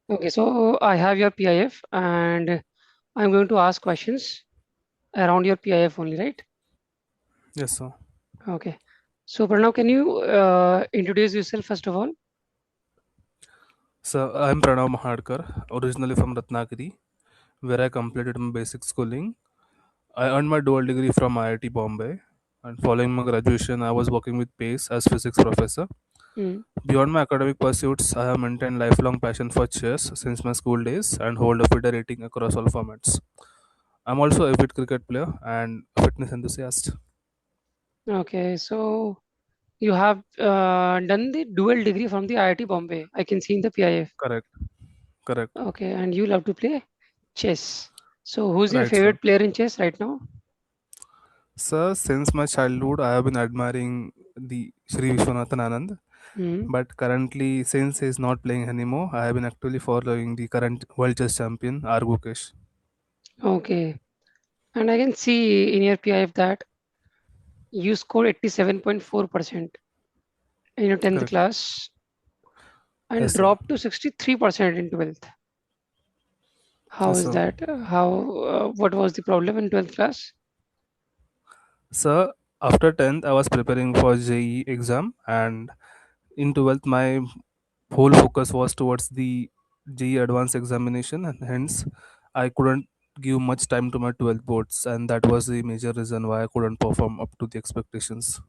Okay, so I have your PIF and I'm going to ask questions around your PIF only, right? Yes, sir. Okay. So Pranav, can you introduce yourself first of all? So I'm Pranav Mahadkar, originally from Ratnagiri, where I completed my basic schooling. I earned my dual degree from IIT Bombay, and following my graduation, I was working with PACE as physics professor. Hmm. Beyond my academic pursuits, I have maintained lifelong passion for chess since my school days and hold a FIDE rating across all formats. I'm also a avid cricket player and a fitness enthusiast. Okay, so you have done the dual degree from the IIT Bombay. I can see in the PIF. Correct, correct. Okay, and you love to play chess. So who's your Right, sir. favorite player in chess right now? Sir, since my childhood, I have been admiring the Sri Vishwanathan Anand. Hmm. But currently, since he's not playing anymore, I have been actively following the current world chess champion, R. Gukesh. Okay, and I can see in your PIF that you scored 87.4% in your 10th Correct. class and Yes, sir. dropped to 63% in 12th. How Yes, is sir. that? What was the problem in 12th class? Sir, after 10th, I was preparing for JEE exam, and in 12th, my whole focus was towards the JEE advanced examination, and hence, I couldn't give much time to my 12th boards, and that was the major reason why I couldn't perform up to the expectations.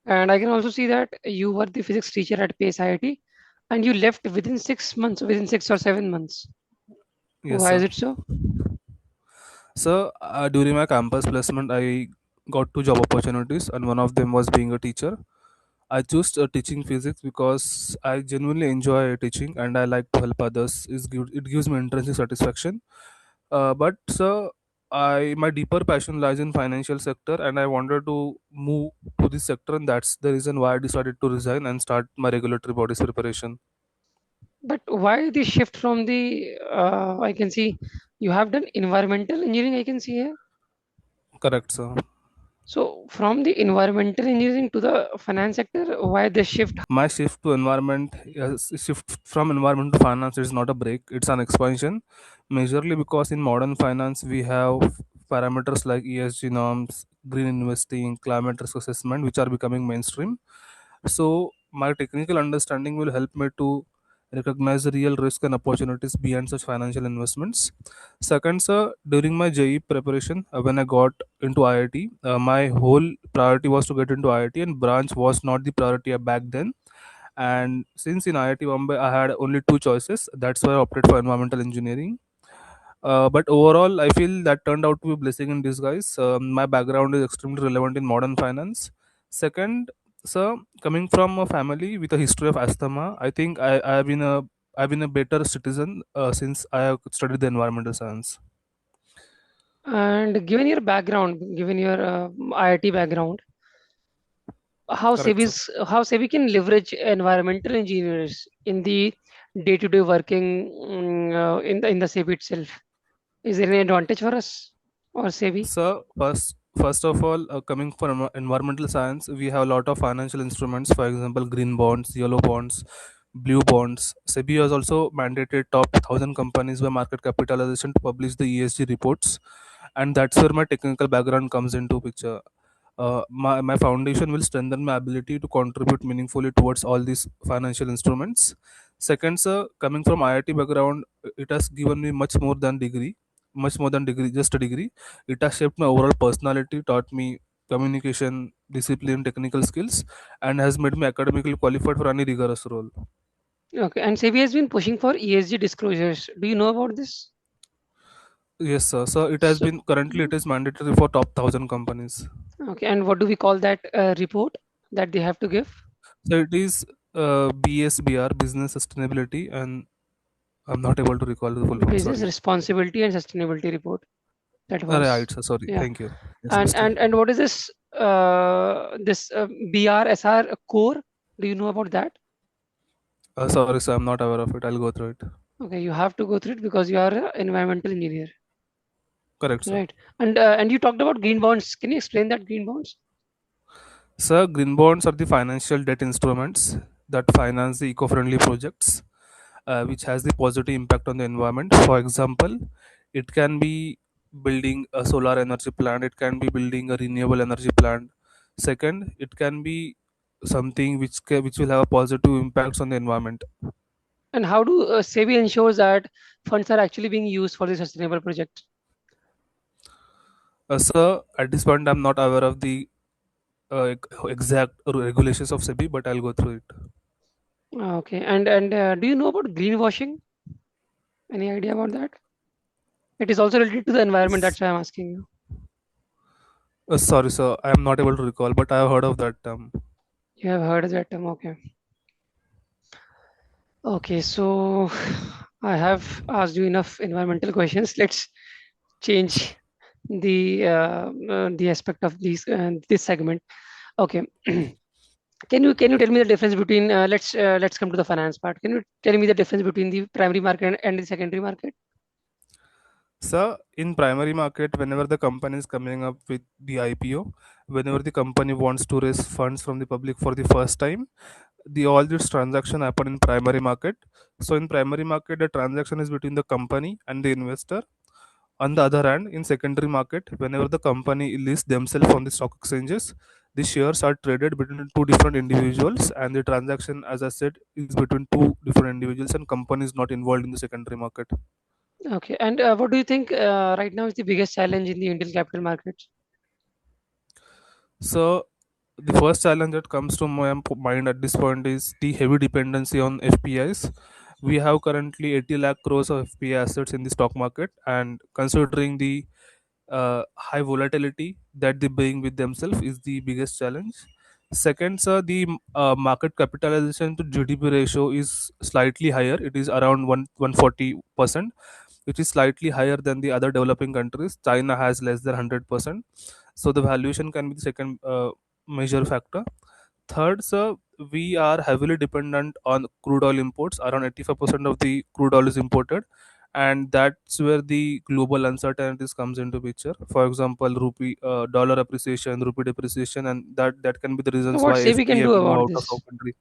And I can also see that you were the physics teacher at PACE IIT and you left within 6 months, within 6 or 7 months. Yes, Why is sir. it so? So, during my campus placement, I got two job opportunities, and one of them was being a teacher. I chose teaching physics because I genuinely enjoy teaching and I like to help others. It gives me intrinsic satisfaction. But sir, I my deeper passion lies in financial sector, and I wanted to move to this sector, and that's the reason why I decided to resign and start my regulatory bodies preparation. But why the shift from the, I can see you have done environmental engineering, I can see here. Correct, sir. So from the environmental engineering to the finance sector, why the shift? My shift to environment, yes, shift from environment to finance is not a break; it's an expansion. Majorly because in modern finance we have parameters like ESG norms, green investing, climate risk assessment, which are becoming mainstream. So my technical understanding will help me to recognize the real risk and opportunities behind such financial investments. Second, sir, during my JE preparation, when I got into IIT, my whole priority was to get into IIT, and branch was not the priority back then. And since in IIT Bombay, I had only two choices. That's why I opted for environmental engineering. But overall, I feel that turned out to be a blessing in disguise. My background is extremely relevant in modern finance. Second, sir, coming from a family with a history of asthma, I think I've been a better citizen since I have studied the environmental science. And given your background, given your IIT background, Correct, sir. how SEBI can leverage environmental engineers in the day-to-day working in the SEBI itself? Is there any advantage for us or SEBI? So first of all, coming from environmental science, we have a lot of financial instruments. For example, green bonds, yellow bonds, blue bonds. SEBI has also mandated top 1,000 companies by market capitalization to publish the ESG reports, and that's where my technical background comes into picture. My foundation will strengthen my ability to contribute meaningfully towards all these financial instruments. Second, sir, coming from IIT background, it has given me much more than degree, just a degree. It has shaped my overall personality, taught me communication, discipline, technical skills, and has made me academically qualified for any rigorous role. Okay, and SEBI has been pushing for ESG disclosures. Do you know about this? Yes, sir. So it has So, been currently it is mandatory for top 1,000 companies. okay, and what do we call that report that they have to give? So it is BSBR, Business Sustainability, and I'm not able to recall the full form. Business Sorry. responsibility and sustainability report. That was, Right, sir. Sorry. yeah. Thank you. Yes, And mistake. and and what is this BRSR core? Do you know about that? Sorry, sir. I'm not aware of it. I'll go through it. Okay, you have to go through it because you are an environmental engineer, Correct, sir. right? And you talked about green bonds. Can you explain that green bonds? Sir, green bonds are the financial debt instruments that finance the eco-friendly projects. which has the positive impact on the environment. For example, it can be building a solar energy plant, it can be building a renewable energy plant. Second, it can be something which will have a positive impacts on the environment. And how do SEBI ensures that funds are actually being used for the sustainable project? So at this point, I'm not aware of the exact regulations of SEBI, but I'll go through it. Okay, and do you know about greenwashing? Any idea about that? It is also related to the environment. S- That's why I'm asking you. Sorry, sir, I am not able to recall, but I have heard of that term. You have heard that term, okay? Okay, so I have asked you enough environmental questions. Let's change the aspect of this segment. Okay, can you tell me the difference between let's come to the finance part. Can you tell me the difference between the primary market and the secondary market? So in primary market, whenever the company is coming up with the IPO, whenever the company wants to raise funds from the public for the first time, the all this transaction happen in primary market. So in primary market, the transaction is between the company and the investor. On the other hand, in secondary market, whenever the company lists themselves on the stock exchanges, the shares are traded between two different individuals, and the transaction, as I said, is between two different individuals, and company is not involved in the secondary market. Okay, and what do you think right now is the biggest challenge in the Indian capital markets? So the first challenge that comes to my mind at this point is the heavy dependency on FPIs. We have currently 80 lakh crores of FPI assets in the stock market, and considering the high volatility that they bring with themselves is the biggest challenge. Second, sir, the market capitalization to GDP ratio is slightly higher. It is around 140%, which is slightly higher than the other developing countries. China has less than 100%. So the valuation can be the second major factor. Third, sir, we are heavily dependent on crude oil imports. Around 85% of the crude oil is imported, and that's where the global uncertainties comes into picture. For example, rupee, dollar appreciation, rupee depreciation, and that can be the So reasons what why SEBI can FPA do move about out of our this? country.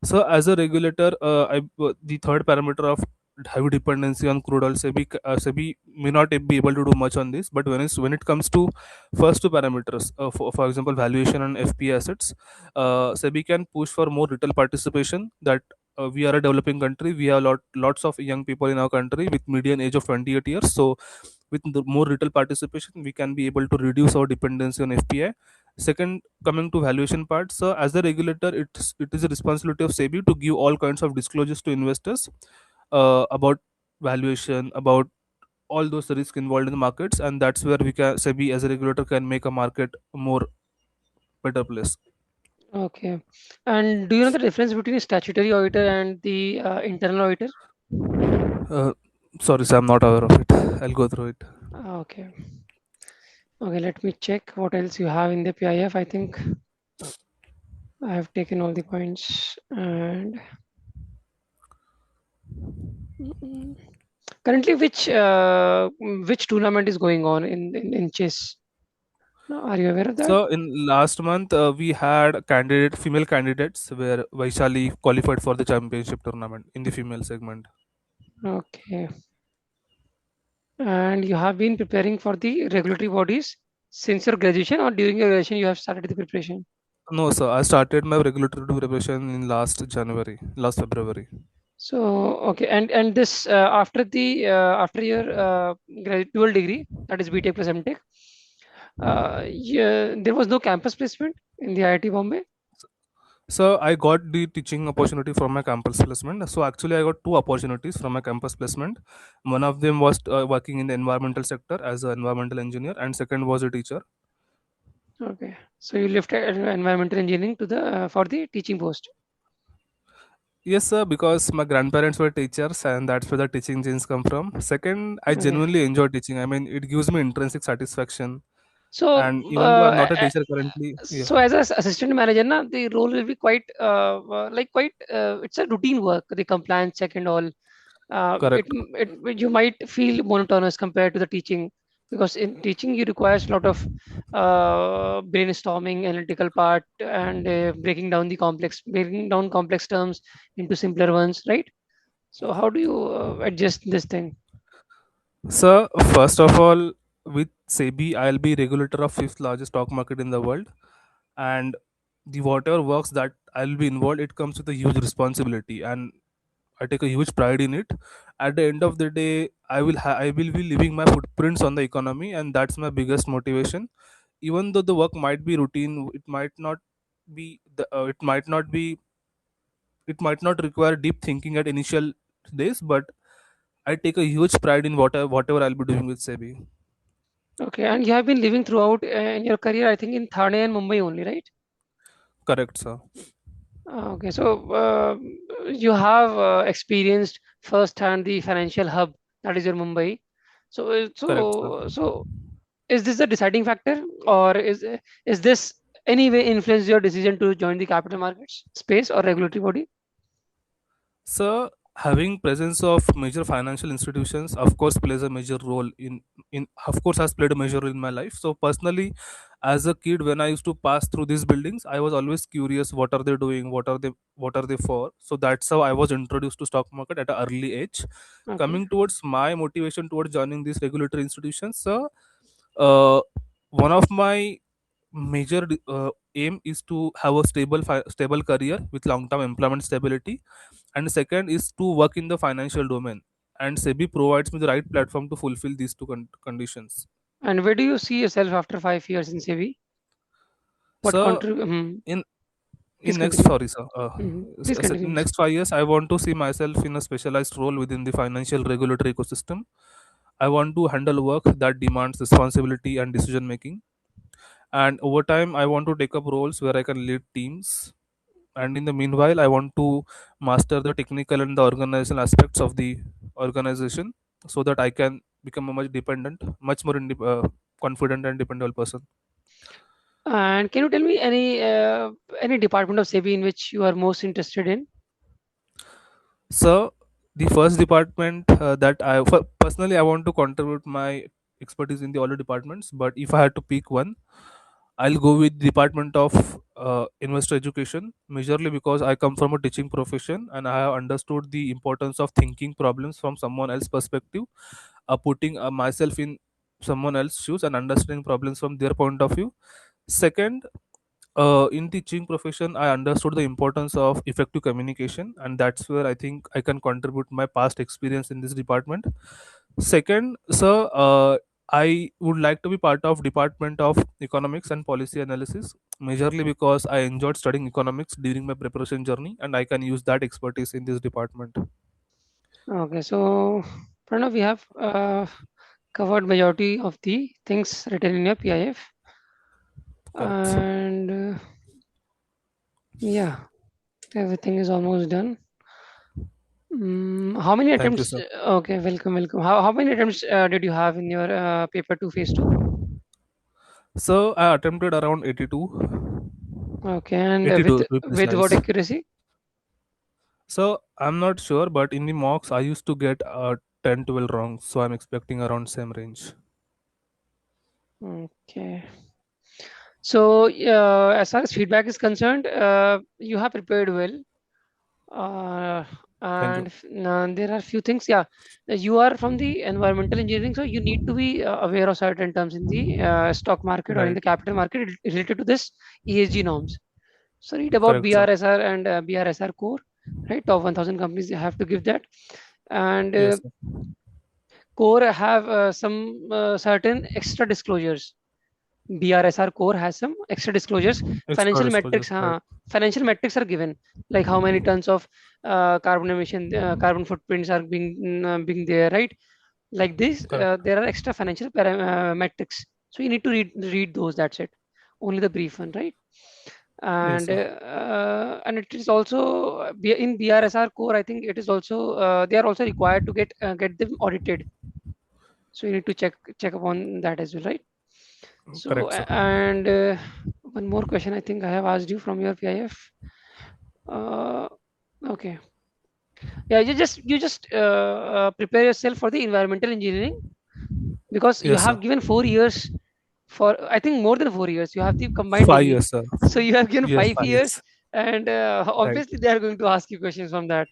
So, as a regulator, the third parameter of heavy dependency on crude oil, SEBI may not be able to do much on this. But when it comes to first two parameters, for example, valuation and FP assets, SEBI can push for more retail participation. That we are a developing country. We have lots of young people in our country with median age of 28 years. So, with the more retail participation, we can be able to reduce our dependency on FPI. Second, coming to valuation part, so as a regulator, it is a responsibility of SEBI to give all kinds of disclosures to investors about valuation, about all those risks involved in the markets, and that's where we can SEBI as a regulator can make a market more better place. Okay, and do you know the difference between a statutory auditor and the internal auditor? Uh, Sorry, sir, I'm not aware of it. I'll go through it. Okay, okay, let me check what else you have in the PIF. I think I have taken all the points. And mm, currently, which tournament is going on in chess? No, are you aware of that? So in last month, we had female candidates where Vaishali qualified for the championship tournament in the female segment. Okay, and you have been preparing for the regulatory bodies since your graduation, or during your graduation you have started the preparation? No, sir. I started my regulatory preparation in last February. So okay, and this after your dual degree, that is BTech plus MTech, yeah, there was no campus placement in the IIT Bombay. So I got the teaching opportunity from my campus placement. So actually, I got two opportunities from my campus placement. One of them was working in the environmental sector as an environmental engineer, and second was a teacher. Okay, so you left environmental engineering to the for the teaching post. Yes, sir, because my grandparents were teachers, and that's where the teaching genes come from. Second, I Okay, genuinely enjoy teaching. I mean, it gives me intrinsic satisfaction. so And even though I'm not a teacher currently, yeah, so as an assistant manager, na, the role will be quite like quite it's a routine work, the compliance check and all. correct. You might feel monotonous compared to the teaching, because in teaching you requires a lot of brainstorming, analytical part, and breaking down complex terms into simpler ones, right? So how do you adjust this thing? So first of all, with SEBI, I'll be regulator of fifth largest stock market in the world, and the whatever works that I'll be involved, it comes with a huge responsibility, and I take a huge pride in it. At the end of the day, I will be leaving my footprints on the economy, and that's my biggest motivation. Even though the work might be routine, it might not require deep thinking at initial days, but I take a huge pride in whatever I'll be doing with SEBI. Okay, and you have been living throughout in your career, I think, in Thane and Mumbai only, right? Correct, sir. Okay, so you have experienced firsthand the financial hub that is your Mumbai. So, Correct, sir. is this the deciding factor, or is this any way influence your decision to join the capital markets space or regulatory body? So having presence of major financial institutions, of course, plays a major role in of course has played a major role in my life. So personally, as a kid, when I used to pass through these buildings, I was always curious: what are they doing? What are they for? So that's how I was introduced to stock market at an early age. Okay, Coming towards my motivation towards joining these regulatory institutions, so uh, one of my major aim is to have a stable career with long term employment stability, and second is to work in the financial domain, and SEBI provides me the right platform to fulfill these two conditions. and where do you see yourself after 5 years in SEBI? What So contribute? in Please next continue. sorry sir Please in continue. next 5 years I want to see myself in a specialized role within the financial regulatory ecosystem. I want to handle work that demands responsibility and decision making, and over time I want to take up roles where I can lead teams, and in the meanwhile I want to master the technical and the organizational aspects of the organization, so that I can become a much more confident and dependable person. And can you tell me any department of SEBI in which you are most interested in? So the first department personally I want to contribute my expertise in the all the departments, but if I had to pick one, I'll go with Department of Investor Education, majorly because I come from a teaching profession and I have understood the importance of thinking problems from someone else's perspective, putting myself in someone else's shoes and understanding problems from their point of view. Second, in teaching profession, I understood the importance of effective communication, and that's where I think I can contribute my past experience in this department. Second, sir, I would like to be part of Department of Economics and Policy Analysis, majorly because I enjoyed studying economics during my preparation journey, and I can use that expertise in this department. Okay, so Pranav, we have covered majority of the things written in your PIF, Correct, sir. and yeah, everything is almost done. How many Thank you, attempts? sir. Okay, welcome, welcome. How many attempts did you have in your paper two, phase two? So I attempted around 82, Okay, and 82 to be with what precise. accuracy? So I'm not sure, but in the mocks I used to get 10, 12 wrong. So I'm expecting around same range. Okay. So, as far as feedback is concerned, you have prepared well. Uh, Thank you. and there are few things. Yeah, you are from the environmental engineering, so you need to be aware of certain terms in the stock market or in Right. the capital market related to this ESG norms. So, read about Correct, sir. BRSR and BRSR core, right? Top 1,000 companies, you have to give that. And Yes, sir. core have some certain extra disclosures. BRSR core has some extra disclosures. Extra Financial disclosures. metrics, Right. financial metrics are given, like how many tons of carbon emission, carbon footprints are being there, right? Like this, Correct. there are extra financial metrics. So you need to read those. That's it. Only the brief one, right? Yes, sir. And it is also in BRSR core. I think it is also they are also required to get them audited. So you need to check upon that as well, right? So Correct, sir. and one more question I think I have asked you from your PIF. Uh, okay, yeah, you just prepare yourself for the environmental engineering because you Yes, sir. have given 4 years for I think more than 4 years. You have the combined 5 years, degree, sir. so you have given Yes, five 5 years. years, and Right. obviously they are going to ask you questions from that.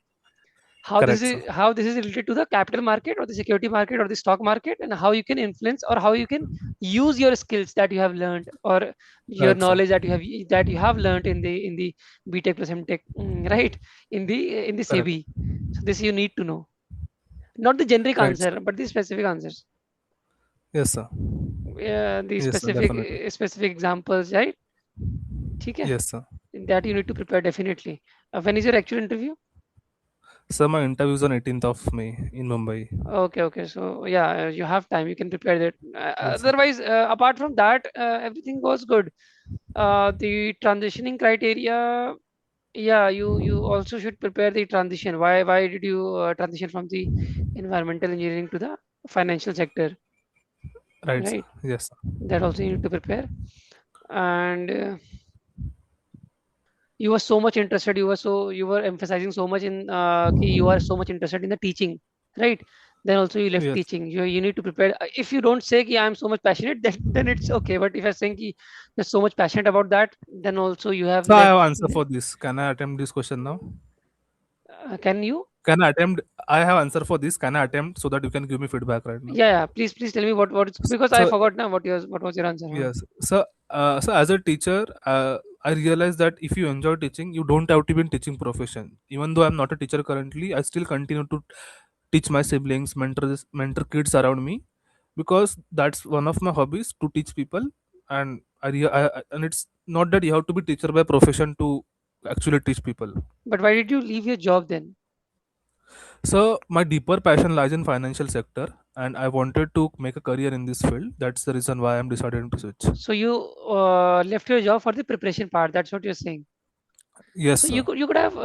Correct, sir. how this is related to the capital market or the security market or the stock market, and how you can influence or how you can use your skills that you have learned, or your Correct, sir. knowledge that you have learned in the BTech plus MTech, right, in the Correct. SEBI. So this you need to know, not the generic Right, sir. answer but the specific answers, Yes, sir. the Yes, sir. specific Definitely. specific examples, right? Okay, Yes, sir. that you need to prepare definitely. When is your actual interview? Sir, my interview is on 18th of May in Mumbai. Okay, okay. So yeah, you have time. You can prepare that. Yes, sir. Otherwise, apart from that, everything goes good. The transitioning criteria, yeah, you also should prepare the transition. Why did you transition from the environmental engineering to the financial sector, Right, sir. right? Yes, sir. That also you need to prepare. And you were so much interested. You were emphasizing so much in ki you are so much interested in the teaching, right? Then also you left Yes. teaching. You need to prepare. If you don't say ki I'm so much passionate, then it's okay. But if you're saying ki you're so much passionate about that, then also you have So I left. have answer for this. Can I attempt this question now? Can you? Can I attempt? I have answer for this. Can I attempt so that you can give me feedback right now? Yeah, yeah. Please tell me what it's because I So forgot now what was your answer, huh? yes. So as a teacher, I realize that if you enjoy teaching, you don't have to be in teaching profession. Even though I'm not a teacher currently, I still continue to teach my siblings, mentor kids around me, because that's one of my hobbies to teach people. And and it's not that you have to be teacher by profession to actually teach people. But why did you leave your job then? So my deeper passion lies in financial sector, and I wanted to make a career in this field. That's the reason why I'm deciding to switch. So you left your job for the preparation part. That's what you're saying. Yes, So sir. you could have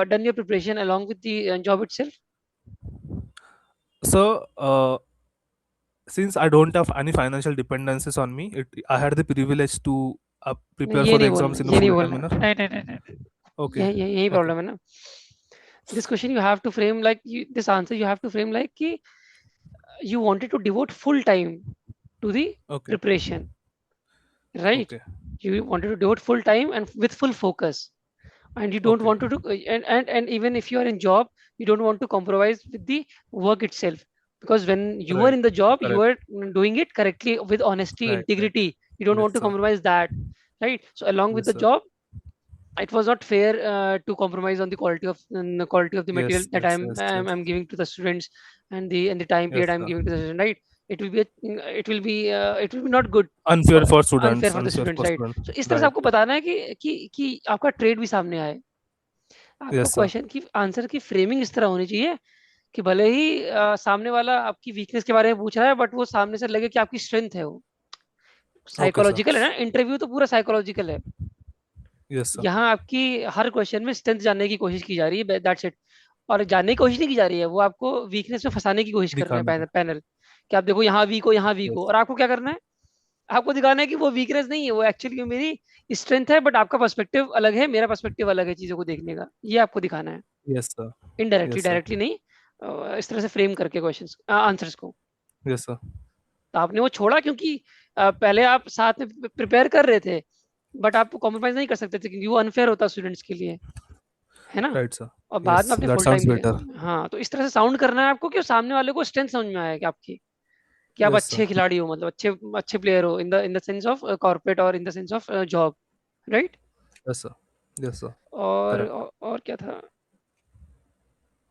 done your preparation along with the job itself. So since I don't have any financial dependencies on me, I had the privilege to prepare ये for the नहीं बोलना, exams in a ये नहीं full time बोलना, manner. नहीं नहीं नहीं नहीं, Okay, यही okay, प्रॉब्लम है ना. This question you have to frame like this answer you have to frame like कि you wanted to devote full time to the okay, preparation, right? okay. You wanted to devote full time and with full focus, and you don't Okay. want to do, and even if you are in job, you don't want to compromise with the work itself, because when you are Right. in the job you Correct. are doing it correctly with honesty, Right. Right. integrity. You don't Yes, want to sir. compromise that, right? So along with Yes, the sir. job, it was not fair to compromise on the quality of the material Yes. that Yes. Yes. Yes. I'm giving to the students, and the time Yes, period I'm sir. giving to the student, right? It will be not good, Unfair for unfair students. for the Unfair students, for right? students. So इस तरह से Right. आपको बताना है कि आपका trade भी सामने आए. आपको Yes, sir. क्वेश्चन की आंसर की फ्रेमिंग इस तरह होनी चाहिए कि भले ही सामने वाला आपकी वीकनेस के बारे में पूछ रहा है, बट वो सामने से लगे कि आपकी स्ट्रेंथ है वो. Okay, sir. साइकोलॉजिकल है ना, इंटरव्यू तो पूरा साइकोलॉजिकल है. Yes, sir. यहाँ आपकी हर क्वेश्चन में स्ट्रेंथ जानने की कोशिश की जा रही है, दैट्स इट. और जानने की कोशिश नहीं की जा रही है, वो आपको वीकनेस में फंसाने की कोशिश कर रहे हैं दिखाने का. पैनल, कि आप देखो यहाँ वीक हो, Yes. और आपको क्या करना है? आपको दिखाना है कि वो वीकनेस नहीं है, वो एक्चुअली मेरी स्ट्रेंथ है, बट आपका पर्सपेक्टिव अलग है, मेरा पर्सपेक्टिव अलग है चीजों को देखने का, ये आपको दिखाना है. Yes, sir. Indirectly, Yes, sir. Directly नहीं. इस तरह से फ्रेम करके क्वेश्चंस आंसर्स को. Yes, sir. तो आपने वो छोड़ा क्योंकि पहले आप साथ में प्रिपेयर कर रहे थे, बट आप कॉम्प्रोमाइज नहीं कर सकते थे क्योंकि वो अनफेयर होता स्टूडेंट्स के लिए, है ना? Right, sir. और बाद में Yes, आपने that full sounds time better. दिया. हाँ, तो इस तरह से साउंड करना है आपको कि सामने वाले को स्ट्रेंथ समझ में आया कि आपकी, कि आप Yes, sir. अच्छे खिलाड़ी हो, मतलब अच्छे अच्छे प्लेयर हो in the sense of corporate और in the sense of job, right? Yes, sir. Yes, sir. और Correct. और क्या था?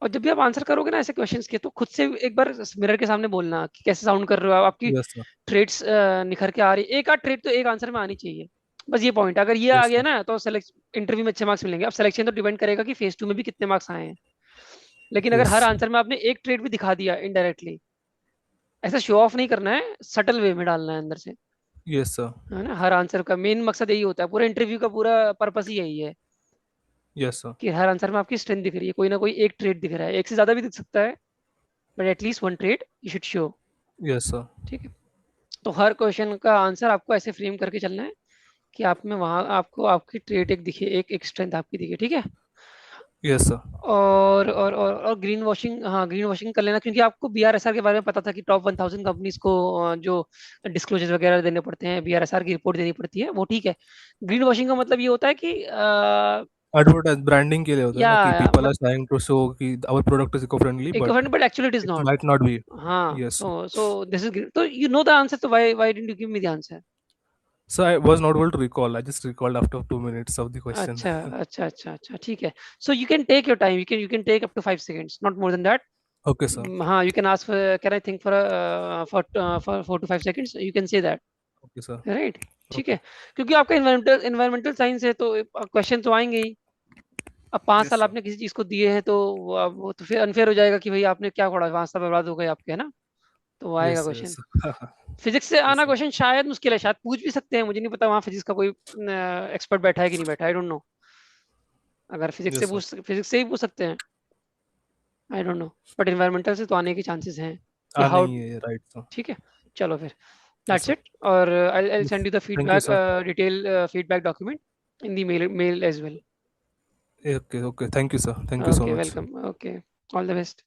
और जब भी आप आंसर करोगे ना ऐसे क्वेश्चंस के, तो खुद से एक बार मिरर के सामने बोलना कि कैसे साउंड कर रहे हो आप, आपकी Yes, sir. ट्रेड्स निखर के आ रही है. एक आध ट्रेड तो एक आंसर में आनी चाहिए. बस ये पॉइंट, अगर ये आ Yes, गया sir. ना तो सेलेक्ट इंटरव्यू में अच्छे मार्क्स मिलेंगे. अब सिलेक्शन तो डिपेंड करेगा कि फेज 2 में भी कितने मार्क्स आए हैं. लेकिन अगर हर Yes. आंसर में आपने एक ट्रेड भी दिखा दिया इनडायरेक्टली, ऐसा शो ऑफ नहीं करना है, सटल वे में डालना है अंदर से, Yes, sir. है ना? हर आंसर का मेन मकसद यही होता है, पूरे इंटरव्यू का पूरा पर्पस ही यही है Yes, sir. कि हर आंसर में आपकी स्ट्रेंथ दिख रही है, कोई ना कोई एक ट्रेड दिख रहा है, एक से ज्यादा भी दिख सकता है, but at least one trade you should show. Yes, sir. ठीक है. तो हर क्वेश्चन का आंसर आपको ऐसे फ्रेम करके चलना है कि आप में वहां आपको आपकी ट्रेड एक दिखे, एक स्ट्रेंथ आपकी दिखे, ठीक है? Yes, sir. और ग्रीन वॉशिंग, हाँ ग्रीन वॉशिंग कर लेना, क्योंकि आपको BRSR के बारे में पता था कि टॉप 1000 कंपनीज को जो डिस्क्लोजर वगैरह देने पड़ते हैं, BRSR की रिपोर्ट देनी पड़ती है, वो ठीक है. ग्रीन वॉशिंग का मतलब ये होता है कि एडवर्टाइज ब्रांडिंग के लिए होता है ना कि या people but are trying to show कि our product is eco friendly eco but friendly, but actually it is it not. Might not be. हाँ, Yes. so this is great. So you know the answer, so why didn't you give me the answer? So I was not able to recall. I just recalled after 2 minutes of the question. अच्छा, अच्छा, अच्छा, अच्छा, ठीक है. So you can take your time. You can take up to 5 seconds, not more than that. Okay, sir. हाँ, you can ask for. Can I think for 4 to 5 seconds? You can say that, Okay, sir. right? ठीक Okay. है. क्योंकि आपका environmental science है, तो question तो आएंगे ही. अब 5 साल Yes, sir. आपने किसी चीज को दिए हैं, तो वो तो फिर अनफेयर हो जाएगा कि भाई आपने क्या पढ़ा, 5 साल बर्बाद हो गए आपके, है ना. तो वो आएगा Yes, क्वेश्चन. yes. फिजिक्स से Yes, आना sir. क्वेश्चन शायद मुश्किल है, शायद पूछ भी सकते हैं, मुझे नहीं पता वहाँ फिजिक्स का कोई एक्सपर्ट बैठा है कि नहीं बैठा, आई डोंट नो. अगर Yes, sir. फिजिक्स से ही पूछ सकते हैं, I don't know. But environmental से तो आने के चांसेस हैं कि Ah, how. nahi hai, right, sir. ठीक है. चलो फिर. Yes, that's sir. इट. और I Yes. Send you the Thank you, feedback, sir. Detail feedback document in the mail as well. Okay, okay. Thank you, sir. Thank you so okay, much. Welcome. Okay. All the best.